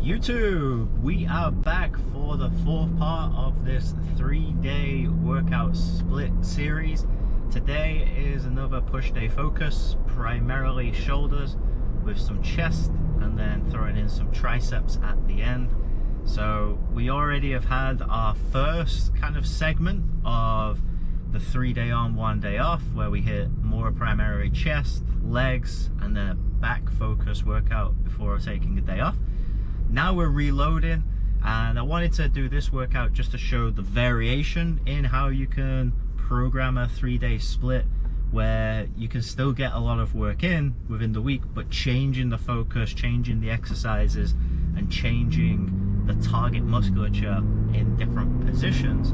YouTube, we are back for the fourth part of this 3-day workout split series. Today is another push day focus, primarily shoulders with some chest and then throwing in some triceps at the end. So we already have had our first kind of segment of the 3-day on, 1 day off, where we hit more primarily chest, legs, and then a back focus workout before taking a day off. Now we're reloading, and I wanted to do this workout just to show the variation in how you can program a 3-day split, where you can still get a lot of work in within the week, but changing the focus, changing the exercises, and changing the target musculature in different positions.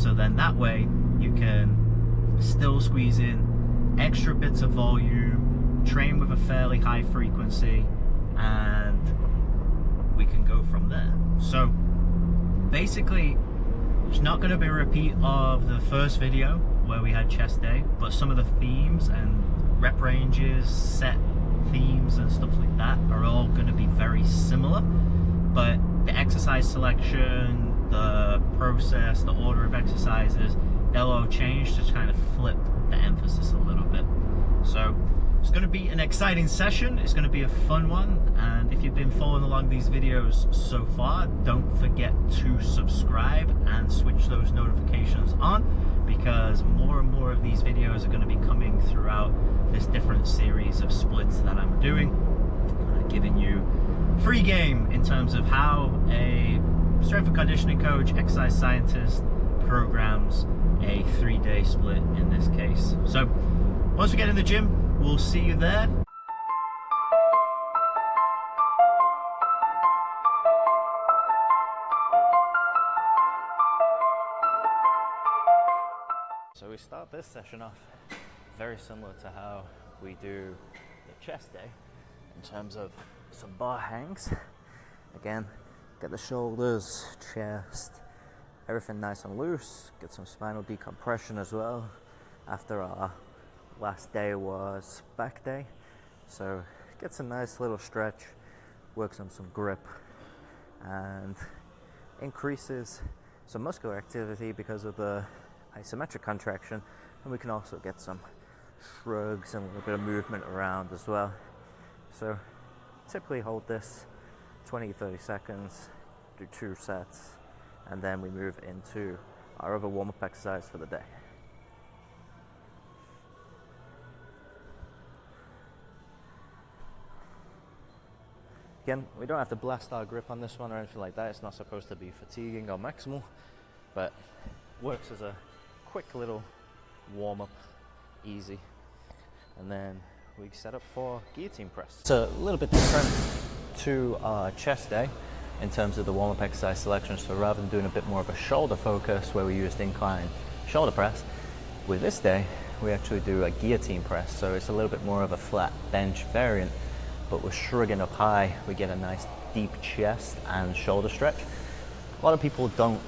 So then that way you can still squeeze in extra bits of volume, train with a fairly high frequency, and we can go from there. So basically it's not going to be a repeat of the first video where we had chest day, but some of the themes and rep ranges, set themes and stuff like that are all going to be very similar, but the exercise selection, the process, the order of exercises, they'll all change to kind of flip the emphasis a little bit. So it's going to be an exciting session, it's going to be a fun one, and if you've been following along these videos so far, don't forget to subscribe and switch those notifications on, because more and more of these videos are going to be coming throughout this different series of splits that I'm doing, giving you free game in terms of how a strength and conditioning coach, exercise scientist programs a 3-day split in this case. So once we get in the gym, we'll see you there. So we start this session off very similar to how we do the chest day in terms of some bar hangs. Again, get the shoulders, chest, everything nice and loose. Get some spinal decompression as well after our last day was back day. So get some nice little stretch, works on some grip, and increases some muscular activity because of the isometric contraction, and we can also get some shrugs and a little bit of movement around as well. So typically hold this 20-30 seconds, do 2 sets, and then we move into our other warm-up exercise for the day. Again, we don't have to blast our grip on this one or anything like that. It's not supposed to be fatiguing or maximal, but works as a quick little warm-up, easy. And then we set up for guillotine press. It's a little bit different to our chest day in terms of the warm-up exercise selection. So rather than doing a bit more of a shoulder focus where we used incline shoulder press, with this day we actually do a guillotine press. So it's a little bit more of a flat bench variant, but we're shrugging up high. We get a nice deep chest and shoulder stretch. A lot of people don't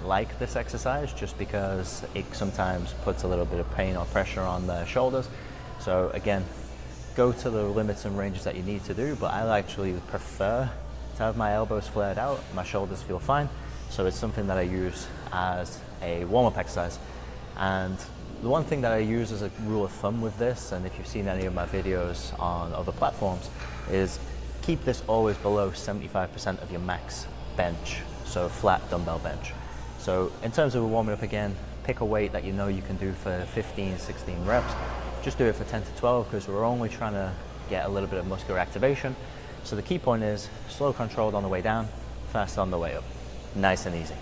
like this exercise just because it sometimes puts a little bit of pain or pressure on the shoulders. So again, go to the limits and ranges that you need to do, but I actually prefer to have my elbows flared out, my shoulders feel fine. So it's something that I use as a warm-up exercise. And the one thing that I use as a rule of thumb with this, and if you've seen any of my videos on other platforms, is keep this always below 75% of your max bench, so flat dumbbell bench. So in terms of warming up, again, pick a weight that you know you can do for 15, 16 reps. Just do it for 10 to 12 because we're only trying to get a little bit of muscular activation. So the key point is slow controlled on the way down, fast on the way up. Nice and easy.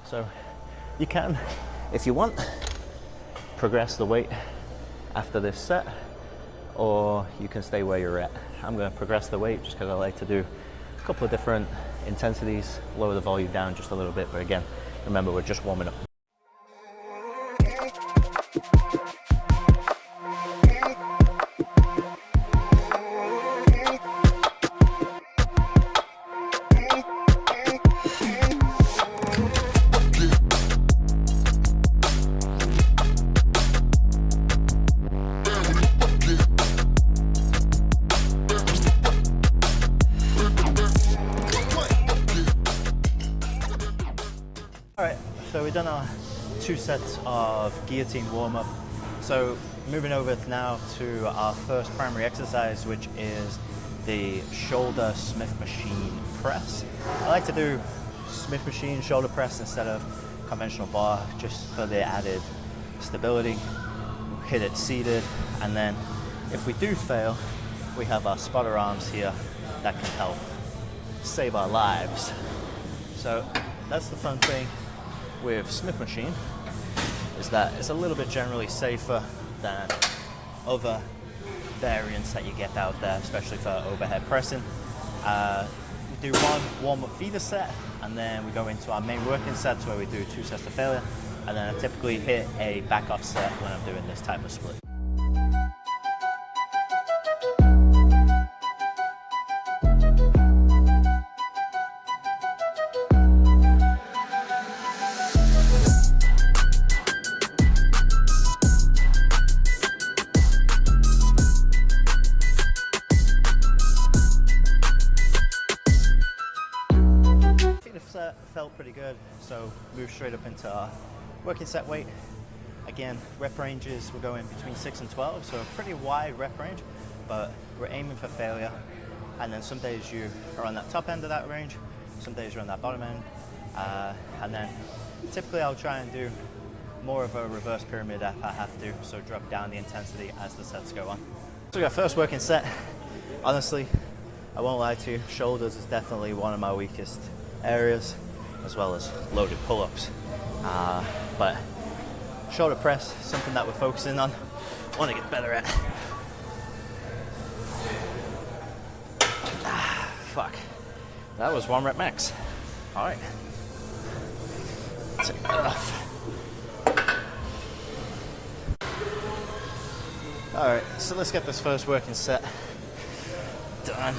So you can If you want, progress the weight after this set, or you can stay where you're at. I'm going to progress the weight just because I like to do a couple of different intensities, lower the volume down just a little bit, but again, remember, we're just warming up. Alright, so we've done our 2 sets of guillotine warm-up. So moving over now to our first primary exercise, which is the shoulder Smith machine press. I like to do Smith machine shoulder press instead of conventional bar, just for the added stability. Hit it seated, and then if we do fail, we have our spotter arms here that can help save our lives. So that's the fun thing with Smith machine, is that it's a little bit generally safer than other variants that you get out there, especially for overhead pressing. We do one warm-up feeder set, and then we go into our main working sets where we do 2 sets to failure, and then I typically hit a back-off set when I'm doing this type of split. Set felt pretty good, so move straight up into our working set weight. Again, rep ranges, we're going between 6 and 12, so a pretty wide rep range, but we're aiming for failure. And then some days you are on that top end of that range, some days you're on that bottom end, and then typically I'll try and do more of a reverse pyramid if I have to, so drop down the intensity as the sets go on. So we got first working set. Honestly, I won't lie to you, shoulders is definitely one of my weakest areas, as well as loaded pull-ups, but shoulder press, something that we're focusing on, want to get better at. Fuck, that was 1 rep max. All right, that's enough. All right, so let's get this first working set done.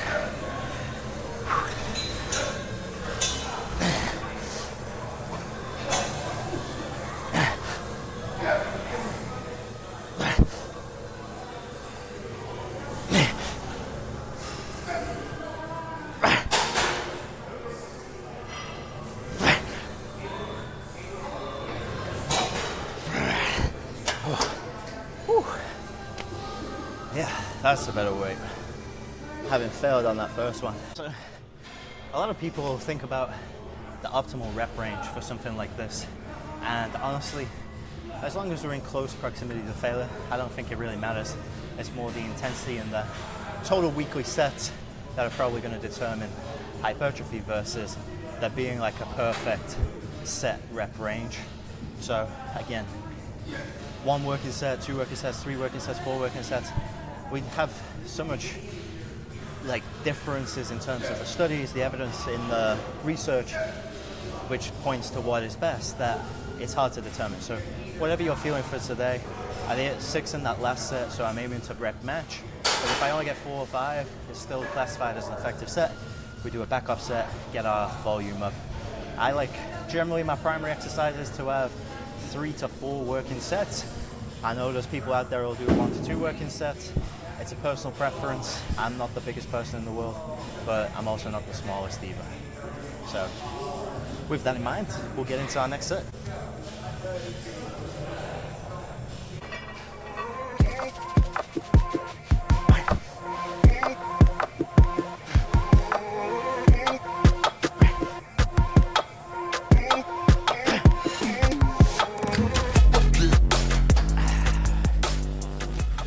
Yeah, that's a better weight. Having failed on that first one. So, a lot of people think about the optimal rep range for something like this, and honestly, as long as we're in close proximity to failure, I don't think it really matters. It's more the intensity and the total weekly sets that are probably going to determine hypertrophy versus there being like a perfect set rep range. So again, 1 working set, 2 working sets, 3 working sets, 4 working sets. We have so much like differences in terms of the studies, the evidence in the research, which points to what is best, that it's hard to determine. So whatever you're feeling for today, I hit 6 in that last set, so I'm aiming to rep match. But if I only get 4 or 5, it's still classified as an effective set. We do a back off set, get our volume up. I like generally my primary exercises to have 3 to 4 working sets. I know there's people out there who'll do 1 to 2 working sets. It's a personal preference. I'm not the biggest person in the world, but I'm also not the smallest either. So with that in mind, we'll get into our next set.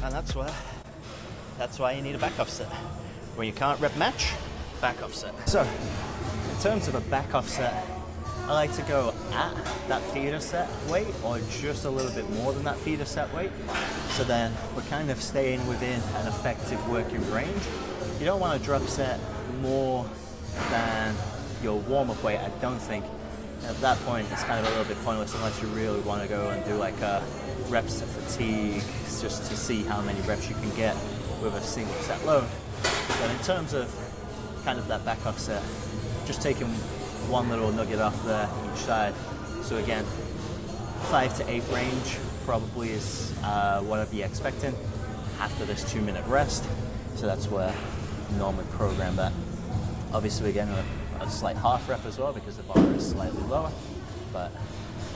And that's why you need a back off set. When you can't rep match, back off set. So in terms of a back off set, I like to go at that feeder set weight or just a little bit more than that feeder set weight. So then we're kind of staying within an effective working range. You don't want to drop set more than your warm-up weight, I don't think. At that point, it's kind of a little bit pointless unless you really want to go and do like a reps to fatigue, just to see how many reps you can get with a single set load. But in terms of kind of that back off set, just taking one little nugget off there each side. So again, 5 to 8 range probably is what I'd be expecting after this 2-minute rest. So that's where I normally program that. Obviously again, a slight half rep as well because the bar is slightly lower, but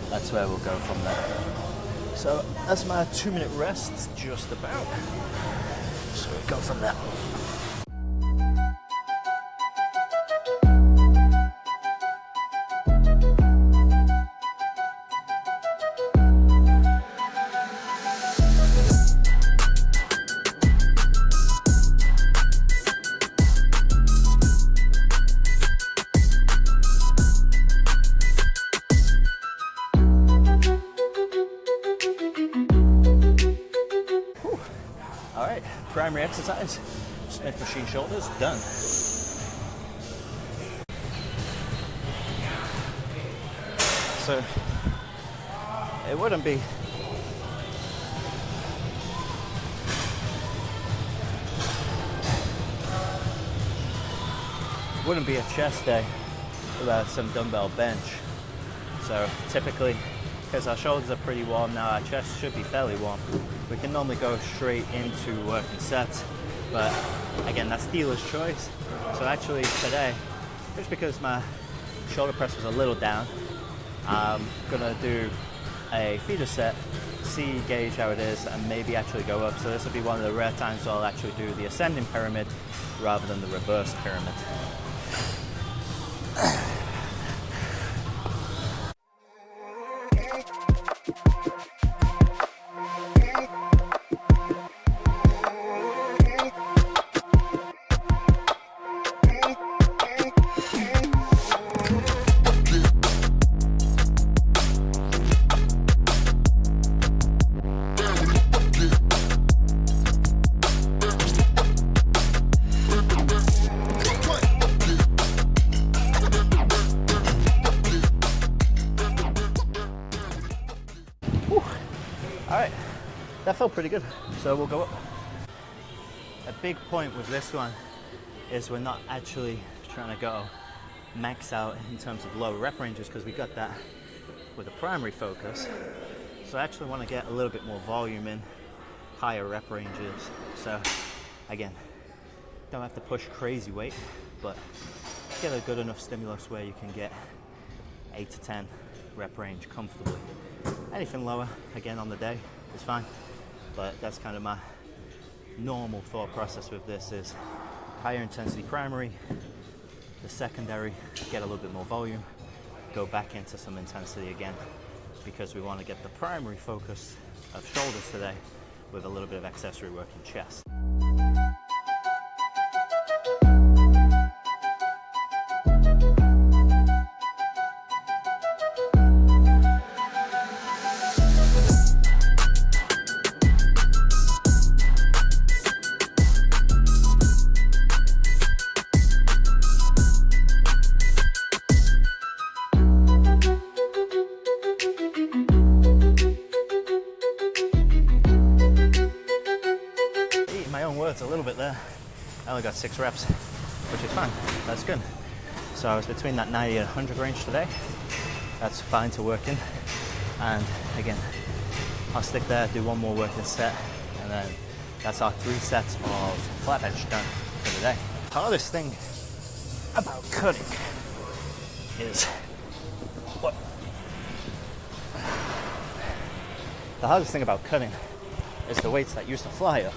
that's where we'll go from there. So that's my 2-minute rest, just about. So we'll go from there. Primary exercise, Smith machine shoulders, done. So it wouldn't be a chest day without some dumbbell bench. So typically, because our shoulders are pretty warm now, our chest should be fairly warm. We can normally go straight into working sets, but again, that's dealer's choice. So actually today, just because my shoulder press was a little down, I'm gonna do a feeder set, gauge how it is, and maybe actually go up. So this will be one of the rare times where I'll actually do the ascending pyramid rather than the reversed pyramid. Alright, that felt pretty good, so we'll go up. A big point with this one is we're not actually trying to go max out in terms of lower rep ranges because we got that with a primary focus. So I actually want to get a little bit more volume in higher rep ranges. So again, don't have to push crazy weight, but get a good enough stimulus where you can get 8 to 10 rep range comfortably. Anything lower, again, on the day is fine, but that's kind of my normal thought process with this is higher intensity primary, the secondary, get a little bit more volume, go back into some intensity again, because we want to get the primary focus of shoulders today with a little bit of accessory work in chest. A little bit there. I only got 6 reps, which is fine. That's good. So I was between that 90 and 100 range today. That's fine to work in. And again, I'll stick there, do one more working set, and then that's our 3 sets of flat bench done for the day. The hardest thing about cutting is what? The hardest thing about cutting is the weights that used to fly up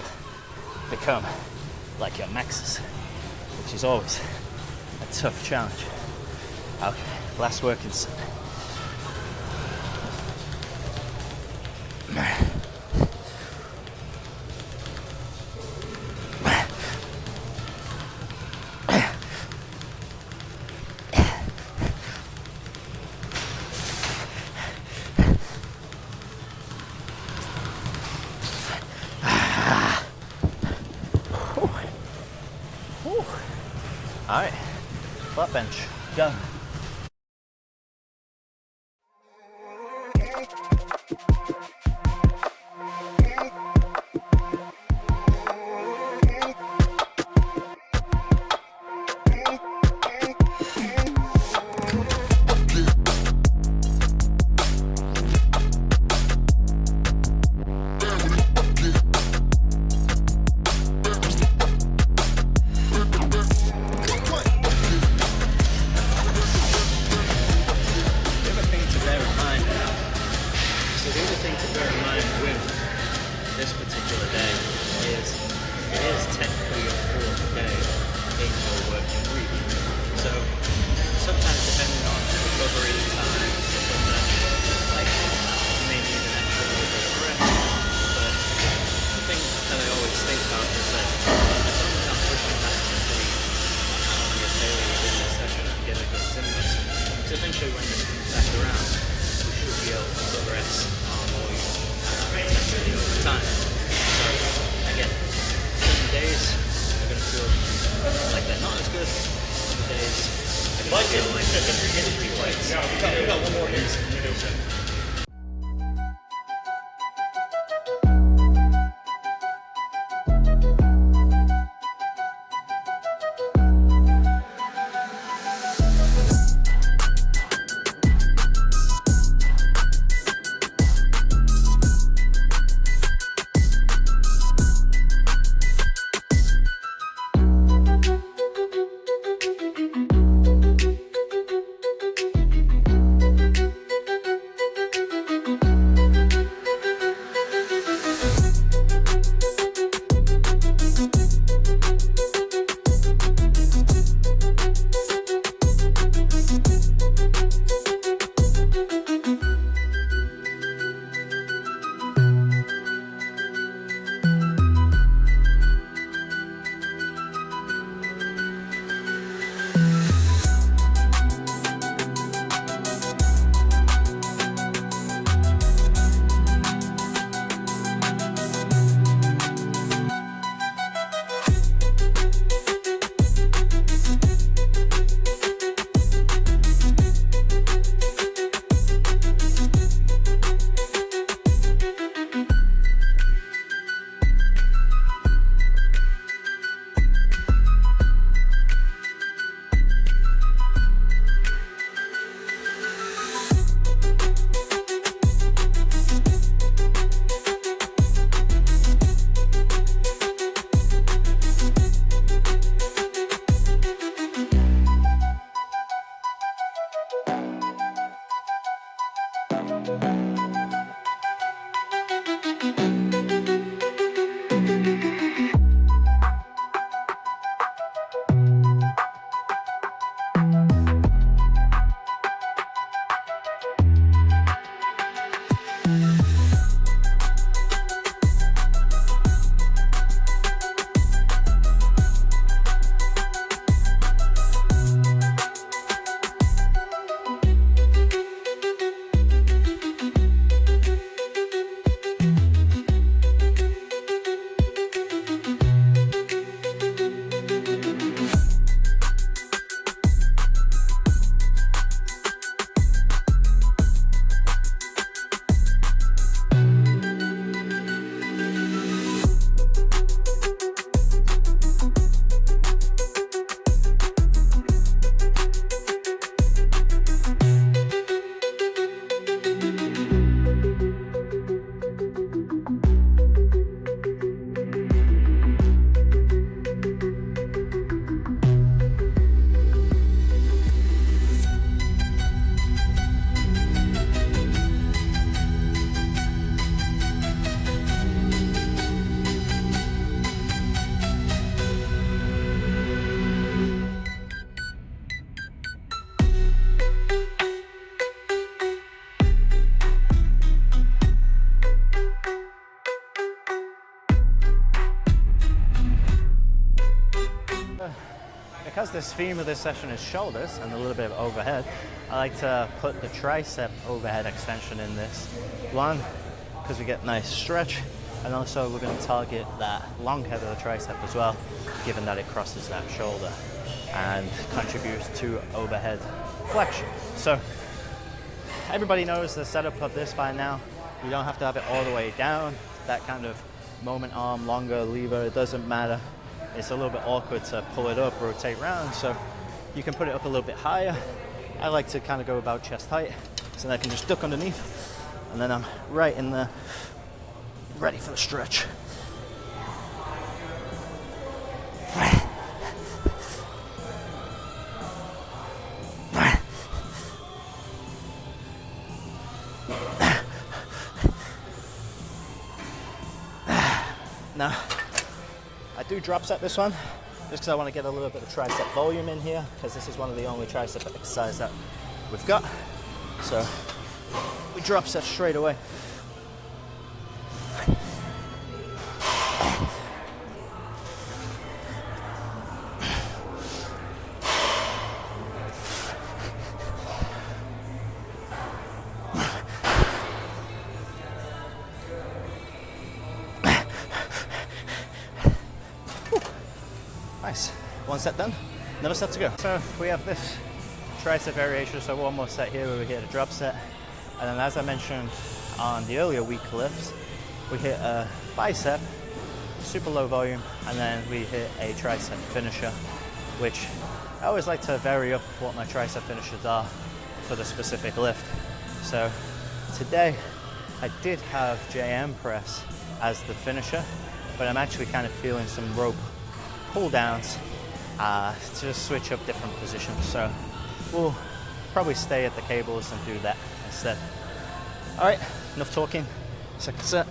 become like your maxes, which is always a tough challenge. Okay, last working set. Alright, flat bench, go. This particular day is, it is technically your fourth day in your working week. So sometimes depending on recovery time, stuff like that, like you may need an extra little bit of rest. But the thing that I always think about is that as long as I'm pushing that complete your daily business session and get a good stimulus, because eventually when this comes back around, we should be able to progress more potentially over time. So again, certain days are going to feel like they're not as good. Other days are going to feel like they're going to really be weights. We got one more here. Because this theme of this session is shoulders and a little bit of overhead, I like to put the tricep overhead extension in this. One, because we get nice stretch, and also we're going to target that long head of the tricep as well, given that it crosses that shoulder. and contributes to overhead flexion. So everybody knows the setup of this by now. You don't have to have it all the way down. That kind of moment arm, longer lever, it doesn't matter. It's a little bit awkward to pull it up, rotate around, so you can put it up a little bit higher. I like to kind of go about chest height, so then I can just duck underneath, and then I'm right in there, ready for the stretch. Now, I do drop set this one, just because I want to get a little bit of tricep volume in here, because this is one of the only tricep exercises that we've got. So, we drop set straight away. Nice. One set done, another set to go. So we have this tricep variation, so one more set here where we hit a drop set. And then as I mentioned on the earlier week lifts, we hit a bicep, super low volume, and then we hit a tricep finisher, which I always like to vary up what my tricep finishers are for the specific lift. So today I did have JM press as the finisher, but I'm actually kind of feeling some rope pull downs to just switch up different positions. So we'll probably stay at the cables and do that instead. All right, enough talking. Second set.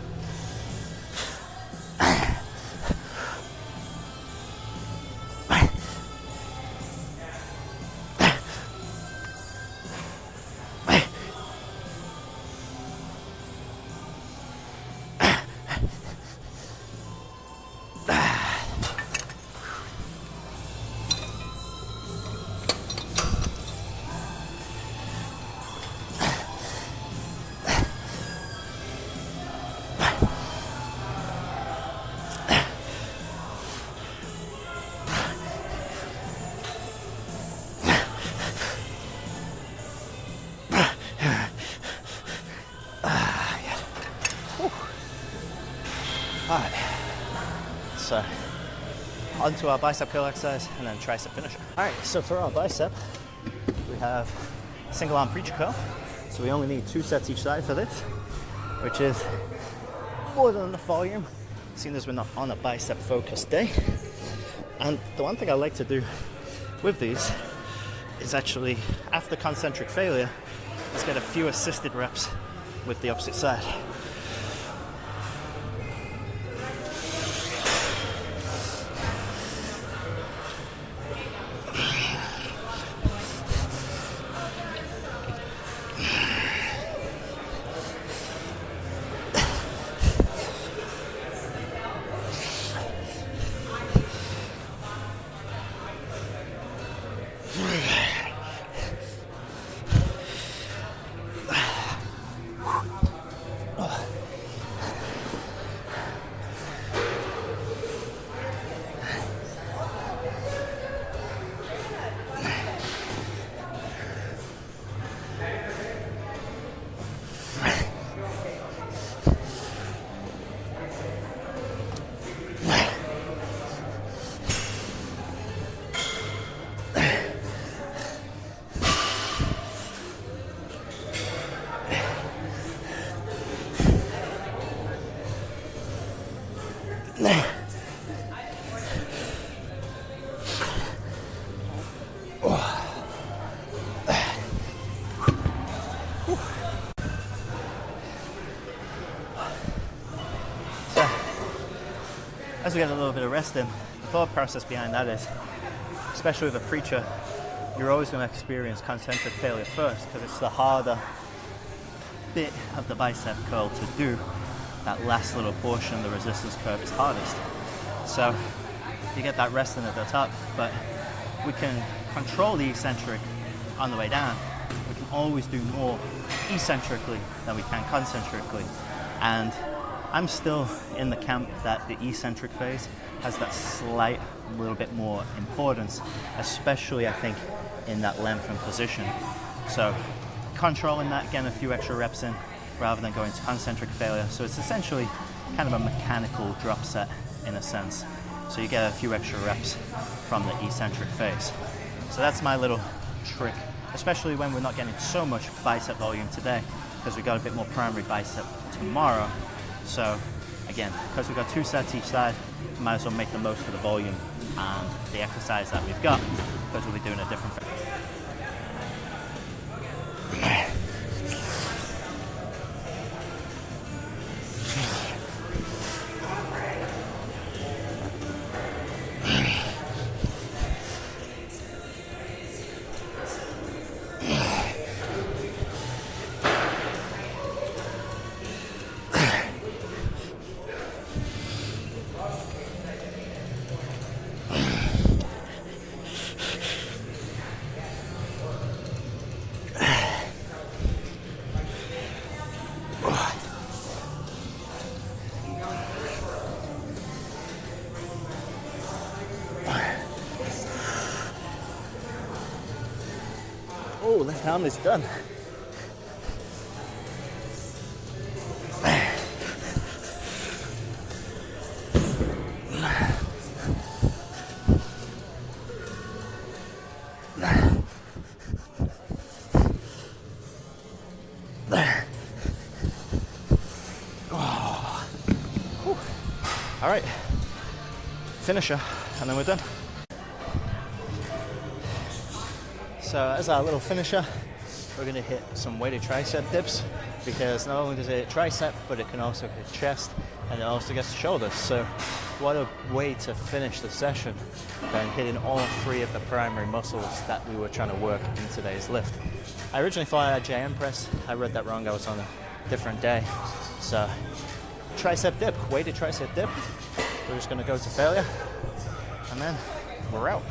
Alright, so onto our bicep curl exercise and then tricep finisher. Alright, so for our bicep, we have single arm preacher curl. So we only need 2 sets each side for this, which is more than enough volume, seeing as we're not on a bicep focused day. And the one thing I like to do with these is actually, after concentric failure, is get a few assisted reps with the opposite side. As we get a little bit of rest in, the thought process behind that is, especially with a preacher, you're always going to experience concentric failure first, because it's the harder bit of the bicep curl to do. That last little portion, the resistance curve, is hardest. So you get that rest in at the top, but we can control the eccentric on the way down. We can always do more eccentrically than we can concentrically. And I'm still in the camp that the eccentric phase has that slight little bit more importance, especially I think in that length and position. So controlling that, getting a few extra reps in rather than going to concentric failure. So it's essentially kind of a mechanical drop set in a sense. So you get a few extra reps from the eccentric phase. So that's my little trick, especially when we're not getting so much bicep volume today because we got a bit more primary bicep tomorrow. So again, because we've got 2 sets each side, we might as well make the most of the volume and the exercise that we've got because we'll be doing a different phase. Oh, left arm is done. All right, finisher, and then we're done. So as our little finisher, we're going to hit some weighted tricep dips, because not only does it hit tricep, but it can also hit chest, and it also gets shoulders. So what a way to finish the session than hitting all 3 of the primary muscles that we were trying to work in today's lift. I originally thought I had JM press. I read that wrong. I was on a different day. So tricep dip, weighted tricep dip. We're just going to go to failure, and then we're out.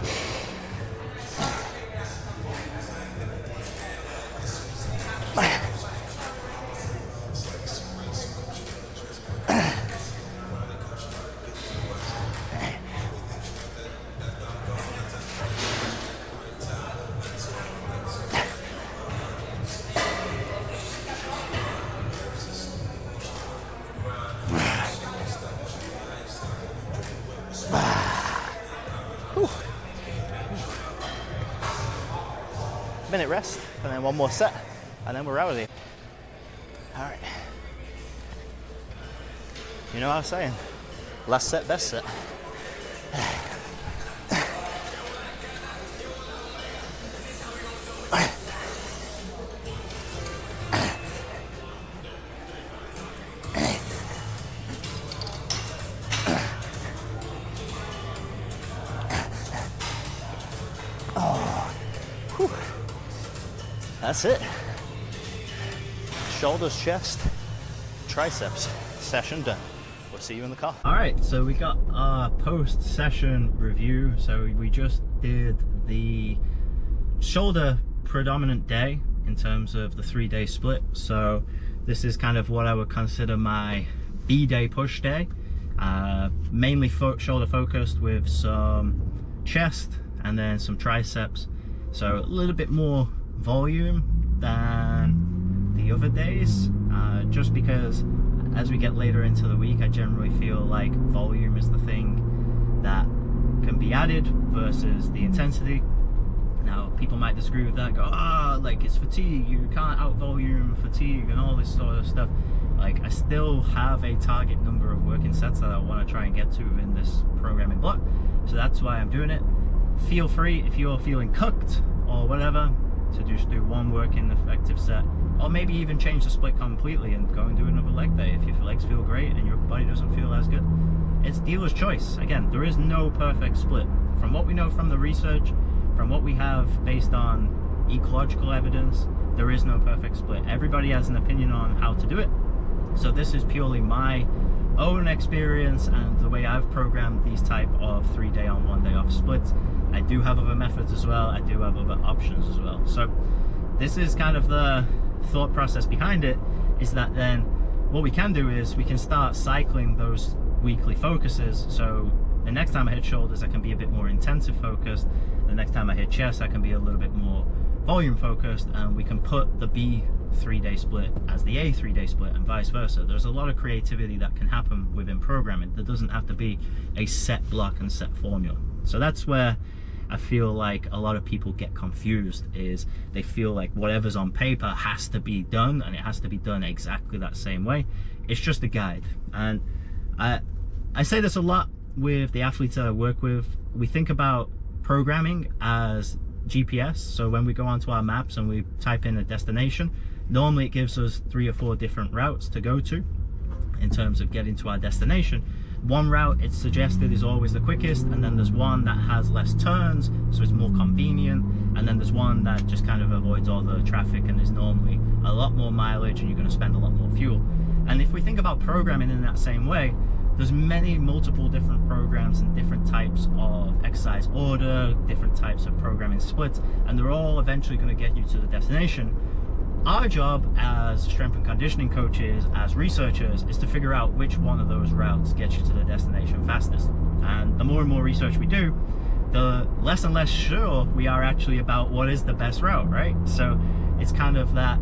Minute rest, and then 1 more set, and then we're out of here. All right. You know what I was saying? Last set, best set. That's it. Shoulders, chest, triceps, session done. We'll see you in the car. All right, so we got our post-session review. So we just did the shoulder predominant day in terms of the 3-day split. So this is kind of what I would consider my B-day push day. Mainly shoulder focused with some chest and then some triceps. So a little bit more volume than the other days, just because as we get later into the week, I generally feel like volume is the thing that can be added versus the intensity. Now, people might disagree with that, go, like it's fatigue, you can't out volume fatigue and all this sort of stuff. Like, I still have a target number of working sets that I want to try and get to in this programming block, so that's why I'm doing it. Feel free, if you're feeling cooked or whatever, to just do 1 working effective set, or maybe even change the split completely and go and do another leg day if your legs feel great and your body doesn't feel as good. It's dealer's choice. Again, there is no perfect split. From what we know from the research, from what we have based on ecological evidence, there is no perfect split. Everybody has an opinion on how to do it. So this is purely my own experience and the way I've programmed these type of 3-day on 1-day off splits. I do have other methods as well. I do have other options as well. So this is kind of the thought process behind it, is that then what we can do is we can start cycling those weekly focuses. So the next time I hit shoulders, I can be a bit more intensive focused. The next time I hit chest, I can be a little bit more volume focused, and we can put the B 3-day split as the A 3-day split and vice versa. There's a lot of creativity that can happen within programming. There doesn't have to be a set block and set formula. So that's where I feel like a lot of people get confused, is they feel like whatever's on paper has to be done, and it has to be done exactly that same way. It's just a guide. And I say this a lot with the athletes that I work with. We think about programming as GPS. So when we go onto our maps and we type in a destination, normally it gives us 3 or 4 different routes to go to in terms of getting to our destination. One route, it's suggested, is always the quickest, and then there's one that has less turns, so it's more convenient, and then there's one that just kind of avoids all the traffic and is normally a lot more mileage, and you're going to spend a lot more fuel. And if we think about programming in that same way, there's multiple different programs and different types of exercise order, different types of programming splits, and they're all eventually going to get you to the destination. Our job as strength and conditioning coaches, as researchers, is to figure out which one of those routes gets you to the destination fastest. And the more and more research we do, the less and less sure we are actually about what is the best route, right? So it's kind of that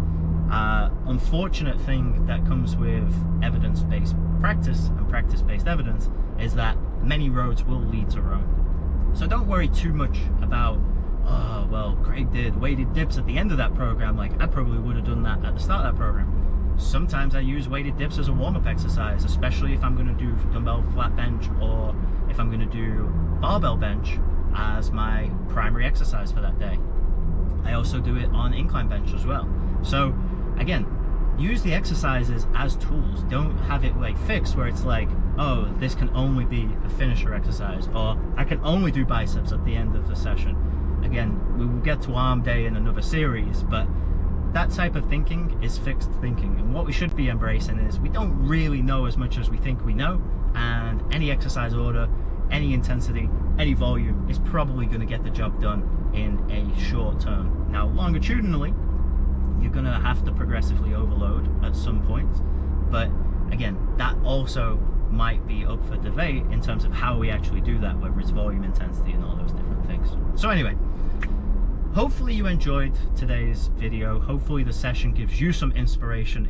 unfortunate thing that comes with evidence-based practice and practice-based evidence, is that many roads will lead to Rome. So don't worry too much about, oh, well, Craig did weighted dips at the end of that program. Like, I probably would have done that at the start of that program. Sometimes I use weighted dips as a warm-up exercise, especially if I'm going to do dumbbell flat bench, or if I'm going to do barbell bench as my primary exercise for that day. I also do it on incline bench as well. So again, use the exercises as tools. Don't have it like fixed where it's like, oh, this can only be a finisher exercise, or I can only do biceps at the end of the session. Again, we will get to arm day in another series, but that type of thinking is fixed thinking. And what we should be embracing is we don't really know as much as we think we know, and any exercise order, any intensity, any volume is probably going to get the job done in a short term. Now, longitudinally, you're going to have to progressively overload at some point, but again, that also might be up for debate in terms of how we actually do that, whether it's volume, intensity, and all those different things. So anyway, hopefully you enjoyed today's video. Hopefully the session gives you some inspiration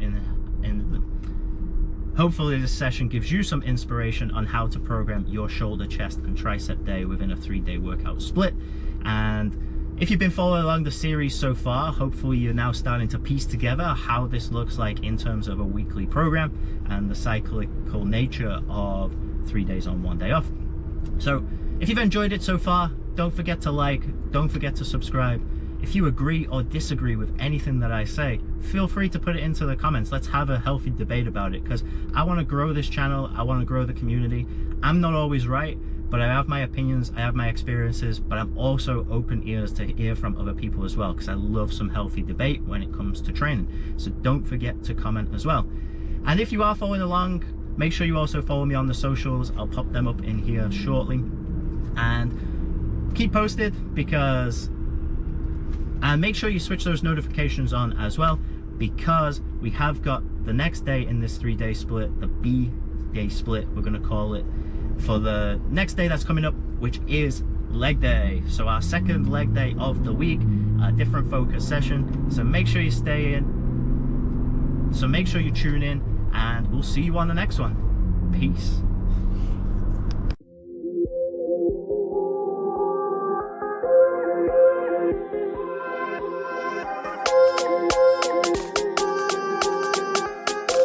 hopefully this session gives you some inspiration on how to program your shoulder, chest, and tricep day within a 3-day workout split. And if you've been following along the series so far, hopefully you're now starting to piece together how this looks like in terms of a weekly program and the cyclical nature of 3 days on, 1 day off. So if you've enjoyed it so far, don't forget to like, don't forget to subscribe. If you agree or disagree with anything that I say, feel free to put it into the comments. Let's have a healthy debate about it, because I want to grow this channel. I want to grow the community. I'm not always right, but I have my opinions, I have my experiences, but I'm also open ears to hear from other people as well, because I love some healthy debate when it comes to training. So don't forget to comment as well. And if you are following along, make sure you also follow me on the socials. I'll pop them up in here shortly. And keep posted, because and make sure you switch those notifications on as well, because we have got the next day in this 3-day split, the B day split, we're going to call it, for the next day that's coming up, which is leg day. So our second leg day of the week, a different focus session. So make sure you stay in. So make sure you tune in, and we'll see you on the next one. Peace.